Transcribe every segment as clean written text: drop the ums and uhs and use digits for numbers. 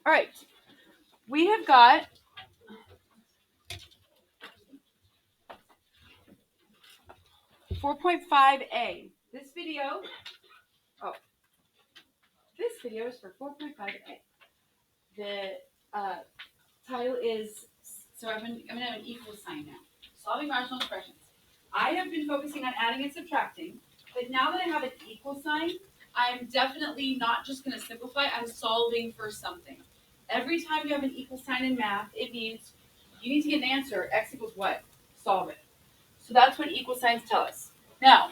All right. We have got (4.5a). This video is for 4.5a. The title is, so I'm going to have an equal sign now. Solving rational expressions. I have been focusing on adding and subtracting, but now that I have an equal sign, I'm definitely not just going to simplify, I'm solving for something. Every time you have an equal sign in math, it means you need to get an answer. X equals what? Solve it. So that's what equal signs tell us. Now,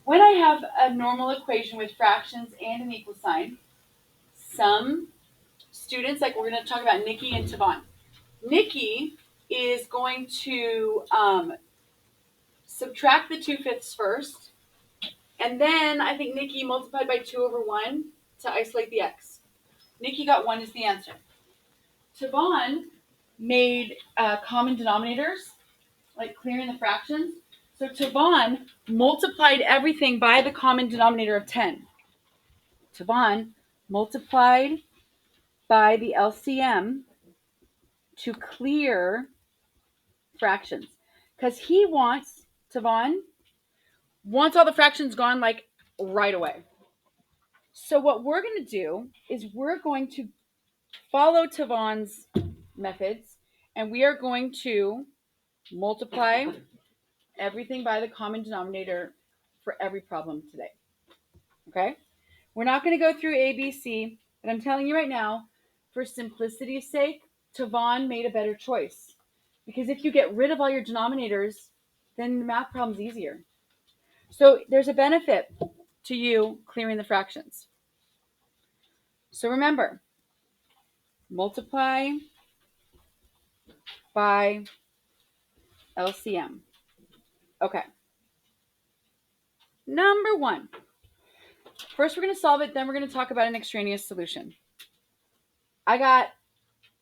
when I have a normal equation with fractions and an equal sign, some students, like we're going to talk about Nikki and Tavon. Nikki is going to subtract the 2/5 first, and then I think Nikki multiplied by 2/1 to isolate the x. Nikki got 1 as the answer. Tavon made common denominators, like clearing the fractions. So Tavon multiplied everything by the common denominator of 10. Tavon multiplied by the LCM to clear fractions. Because Tavon wants all the fractions gone like right away. So what we're going to do is we're going to follow Tavon's methods, and we are going to multiply everything by the common denominator for every problem today. Okay? We're not going to go through A, B, C, but I'm telling you right now, for simplicity's sake, Tavon made a better choice. Because if you get rid of all your denominators, then the math problem's easier. So there's a benefit to you clearing the fractions. So remember, multiply by LCM. Okay. Number 1. First, we're going to solve it, then we're going to talk about an extraneous solution. I got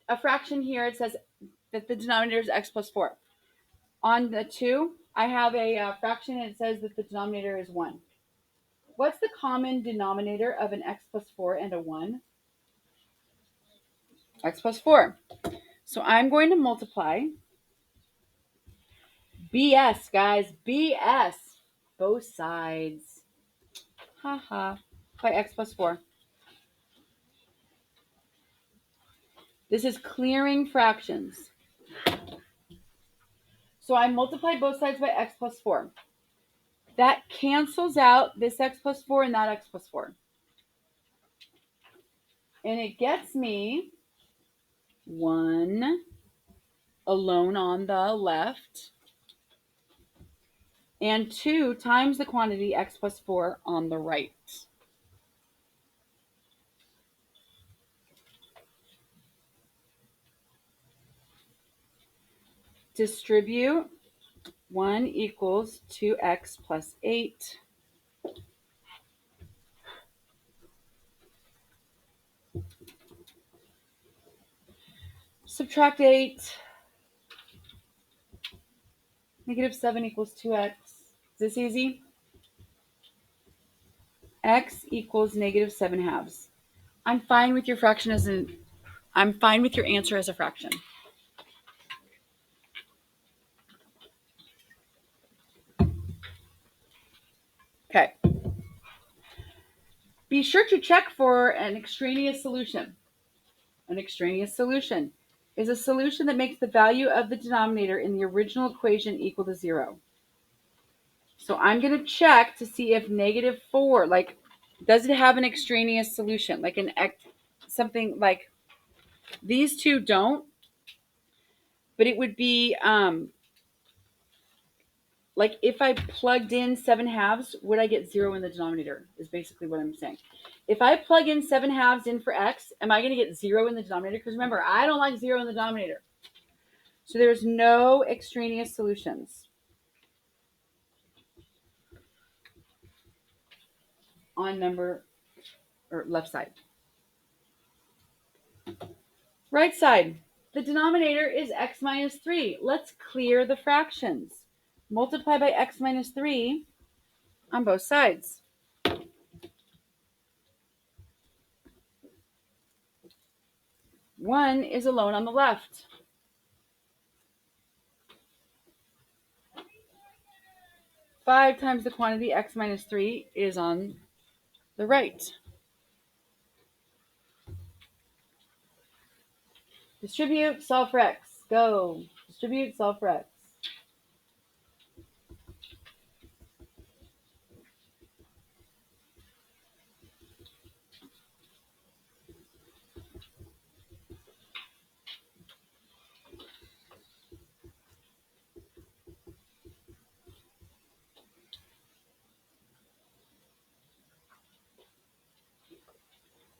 a fraction here. It says that the denominator is x plus 4. On the 2, I have a fraction, and it says that the denominator is 1. What's the common denominator of an x plus 4 and a 1? X plus 4. So I'm going to multiply BS, guys. BS. Both sides. Haha. By x plus 4. This is clearing fractions. So I multiplied both sides by x plus 4. That cancels out this x plus 4 and that x plus 4. And it gets me 1 alone on the left and 2 times the quantity x plus 4 on the right. Distribute 1 equals 2x plus 8. Subtract 8. Negative 7 equals 2x. Is this easy? X equals negative 7 halves. I'm fine with your I'm fine with your answer as a fraction. Okay. Be sure to check for an extraneous solution. An extraneous solution is a solution that makes the value of the denominator in the original equation equal to 0. So I'm going to check to see if negative 4, like, does it have an extraneous solution? Like something like these two don't, but it would be like if I plugged in 7 halves, would I get 0 in the denominator is basically what I'm saying. If I plug in 7 halves in for x, am I going to get 0 in the denominator? Because remember, I don't like 0 in the denominator. So there's no extraneous solutions. On left side. Right side. The denominator is x minus 3. Let's clear the fractions. Multiply by x minus 3 on both sides. 1 is alone on the left. Five times the quantity x minus 3 is on the right. Distribute, solve for x. Go. Distribute, solve for x.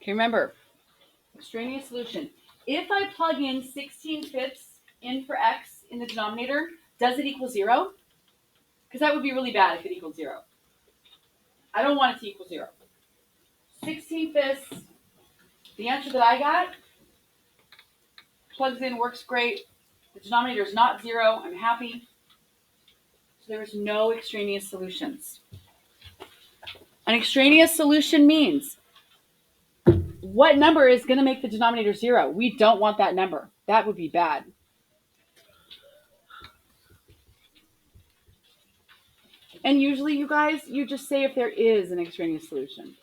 Okay, remember, extraneous solution. If I plug in 16/5 in for x in the denominator, does it equal 0? Because that would be really bad if it equaled 0. I don't want it to equal 0. 16/5, the answer that I got, plugs in, works great. The denominator is not 0. I'm happy. So there is no extraneous solutions. An extraneous solution means what number is going to make the denominator 0? We don't want that number. That would be bad. And usually, you guys, you just say if there is an extraneous solution.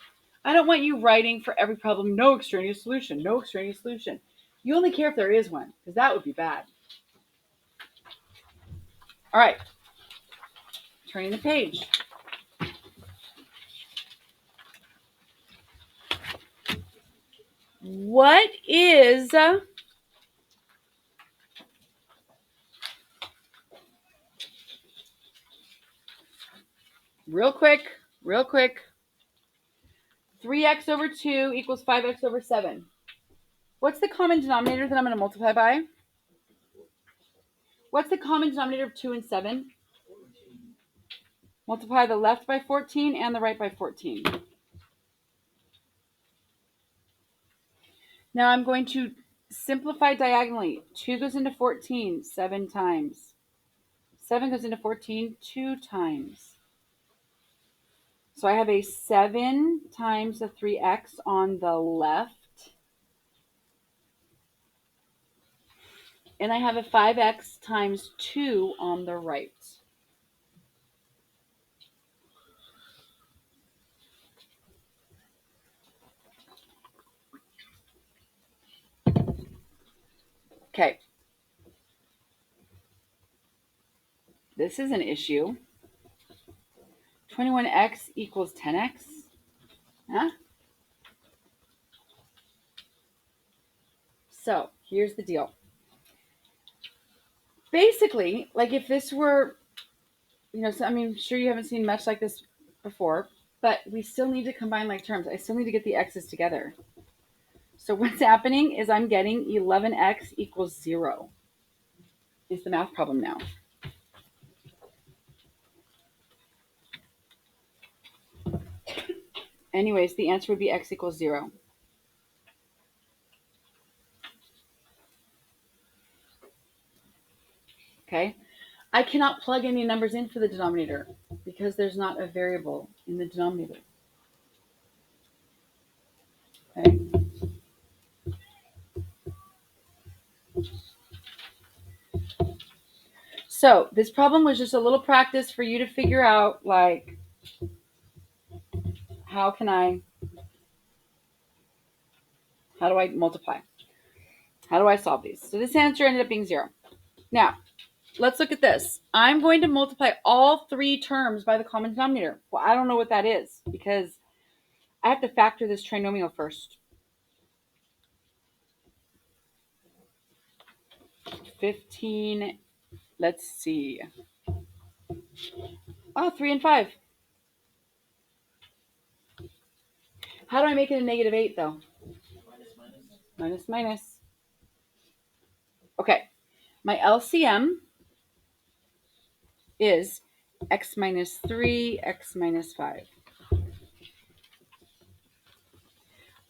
I don't want you writing for every problem, no extraneous solution, no extraneous solution. You only care if there is one, because that would be bad. All right. Turning the page. What is real quick, 3x over 2 equals 5x over 7. What's the common denominator that I'm going to multiply by? What's the common denominator of 2 and 7? Multiply the left by 14 and the right by 14. Now I'm going to simplify diagonally. 2 goes into 14 7 times. 7 goes into 14 2 times. So I have a 7 times the 3x on the left. And I have a 5x times 2 on the right. Okay. This is an issue. 21x equals 10x. Huh? So here's the deal. Basically, like if this were, so, I'm sure you haven't seen much like this before, but we still need to combine like terms. I still need to get the x's together. So what's happening is I'm getting 11x equals 0. It's the math problem now. Anyways, the answer would be x equals 0. Okay. I cannot plug any numbers in for the denominator because there's not a variable in the denominator. Okay. So this problem was just a little practice for you to figure out, like, how do I multiply? How do I solve these? So this answer ended up being 0. Now, let's look at this. I'm going to multiply all 3 terms by the common denominator. Well, I don't know what that is because I have to factor this trinomial first. 15, let's see. Oh, 3 and 5. How do I make it a -8 though? Minus. Okay, my LCM is x minus 3, x minus 5.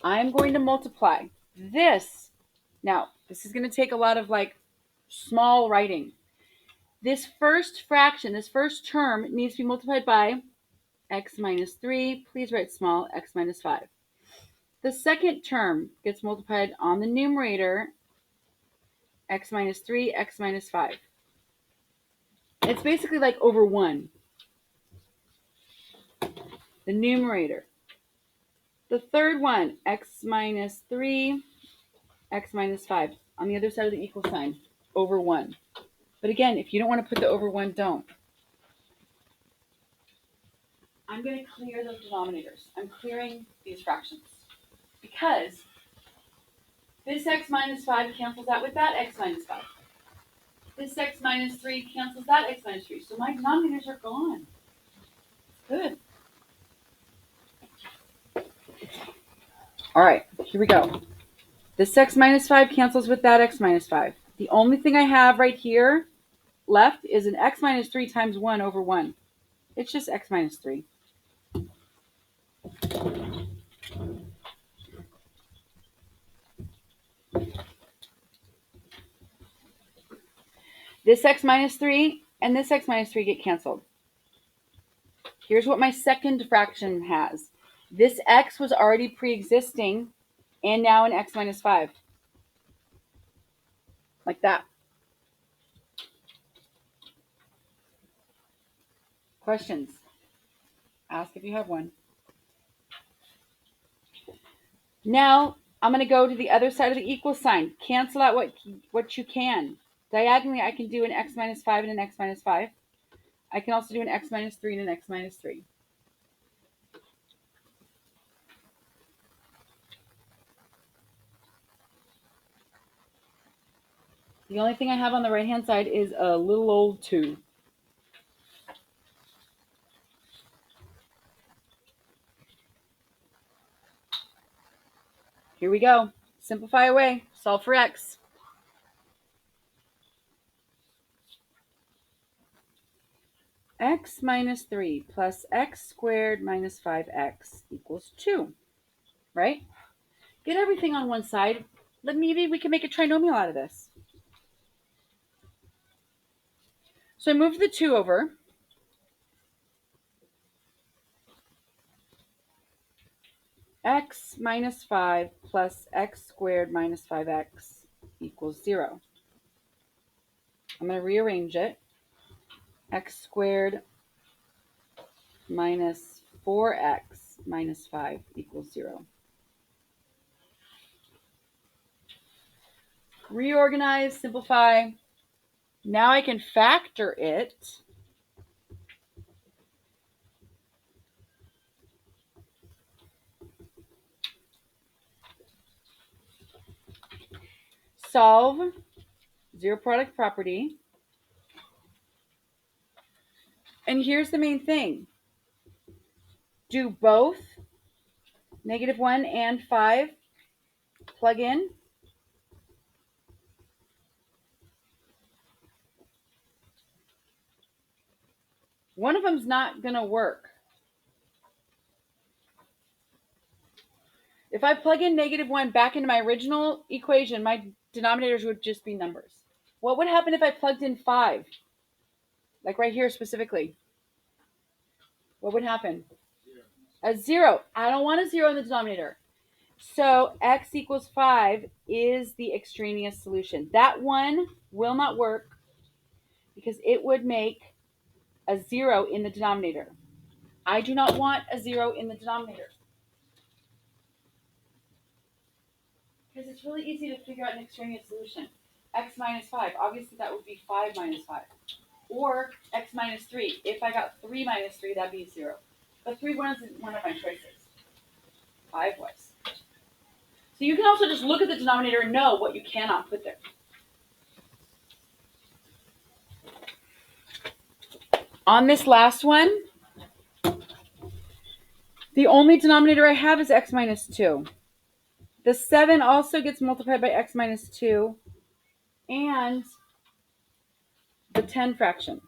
I'm going to multiply this. Now, this is going to take a lot of small writing. This first fraction, this first term needs to be multiplied by x minus 3. Please write small, x minus 5. The second term gets multiplied on the numerator x minus 3, x minus 5. It's basically like over 1. The numerator. The third one, x minus 3, x minus 5. On the other side of the equal sign, over 1. But again, if you don't want to put the over 1, don't. I'm going to clear those denominators. I'm clearing these fractions. Because this x minus 5 cancels out with that x minus 5. This x minus 3 cancels that x minus 3. So my denominators are gone. Good. All right, here we go. This x minus 5 cancels with that x minus 5. The only thing I have right here left is an x minus 3 times 1 over 1. It's just x minus 3. This x minus 3 and this x minus 3 get canceled. Here's what my second fraction has. This x was already pre-existing and now an x minus 5. Like that. Questions? Ask if you have one. Now, I'm going to go to the other side of the equal sign. Cancel out what you can. Diagonally, I can do an x minus 5 and an x minus 5. I can also do an x minus 3 and an x minus 3. The only thing I have on the right-hand side is a little old 2. Here we go. Simplify away. Solve for x. X minus 3 plus x squared minus 5x equals 2, right? Get everything on one side. Maybe we can make a trinomial out of this. So I moved the 2 over. X minus 5 plus x squared minus 5x equals 0. I'm going to rearrange it. X squared minus 4x minus 5 equals 0. Reorganize, simplify. Now I can factor it. Solve zero product property. And here's the main thing. Do both -1 and 5 plug in. One of them's not going to work. If I plug in -1 back into my original equation, my denominators would just be numbers. What would happen if I plugged in 5? Like right here specifically. What would happen? A 0. I don't want a 0 in the denominator. So x equals 5 is the extraneous solution. That one will not work because it would make a 0 in the denominator. I do not want a 0 in the denominator. Because it's really easy to figure out an extraneous solution. X minus 5. Obviously, that would be 5 minus 5. Or x minus 3. If I got 3 minus 3, that'd be 0. But 3 wasn't one of my choices. 5 was. So you can also just look at the denominator and know what you cannot put there. On this last one, the only denominator I have is x minus 2. The 7 also gets multiplied by x minus 2 and the 10 fraction.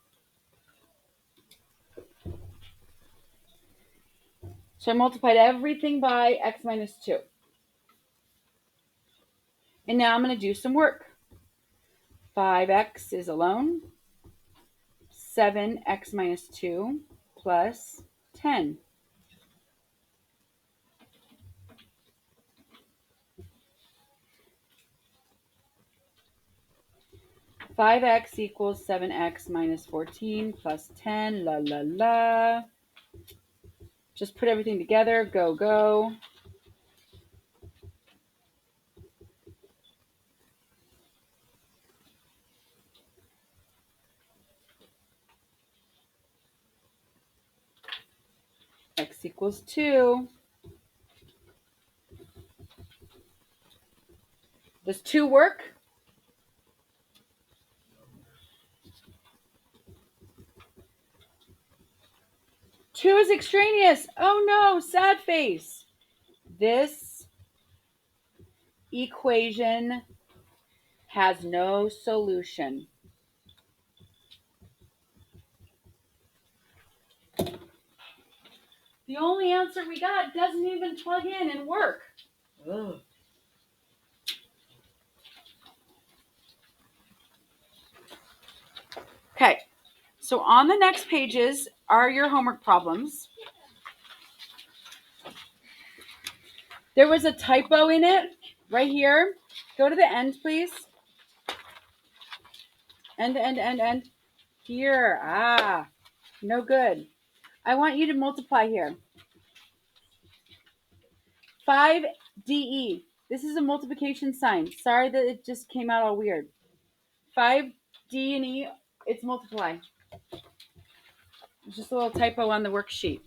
So I multiplied everything by x minus 2. And now I'm going to do some work. 5x is alone. 7x minus 2 plus 10. 5x equals 7x minus 14 plus 10, la la la. Just put everything together, go, go. X equals 2. Does 2 work? Two is extraneous. Oh no, sad face. This equation has no solution. The only answer we got doesn't even plug in and work. Ugh. Okay, so on the next pages are your homework problems. There was a typo in it right here. Go to the end, please. End. Here. Ah, no good. I want you to multiply here. 5DE. This is a multiplication sign. Sorry that it just came out all weird. 5D and E, it's multiply. Just a little typo on the worksheet.